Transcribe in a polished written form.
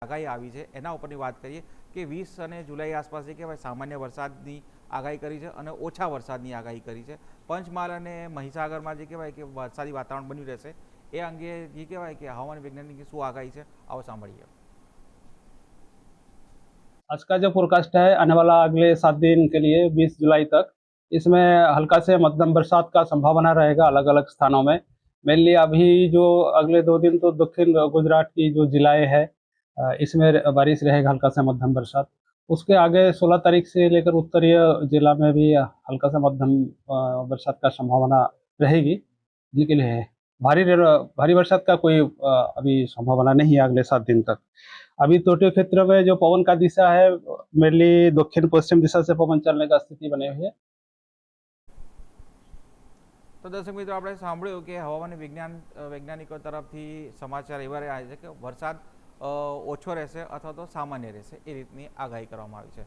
આગાહી આવી છે એના ઉપરની વાત કરીએ કે 20 અને જુલાઈ આસપાસ જે કહેવાય સામાન્ય વરસાદની આગાહી કરી છે અને ઓછા વરસાદની આગાહી કરી છે। પંચમહાલ અને મહીસાગરમાં જે કહેવાય કે વરસાદી વાતાવરણ બન્યું રહેશે એ અંગે જે કહેવાય કે હવામાન વૈજ્ઞાનિકની શું આગાહી છે, આવો સાંભળીએ। आज का जो फोरकास्ट है आने वाला अगले 7 दिन के लिए 20 जुलाई तक, इसमें हल्का से मध्यम बरसात का संभावना रहेगा अलग अलग स्थानों में। मेनली अभी जो अगले 2 दिन तो दक्षिण गुजरात की जो जिलाएं है इसमें बारिश रहेगा, हल्का से मध्यम बरसात। उसके आगे 16 तारीख से लेकर उत्तरीय जिला में भी हल्का से मध्यम बरसात का संभावना रहेगी। जिनके लिए भारी बरसात का कोई अभी संभावना नहीं है अगले 7 दिन तक। अभी तटीय क्षेत्र में जो पवन का दिशा है मेनली दक्षिण पश्चिम दिशा से पवन चलने का स्थिति बनी हुई है। तो दर्शक मित्रों, આપણે સાંભળ્યું કે હવામાન વૈજ્ઞાનિકો તરફથી સમાચાર એવા રહ્યા છે કે વરસાદ ઓછો રહેશે અથવા તો સામાન્ય રહેશે એ રીતની આગાહી કરવામાં આવી છે।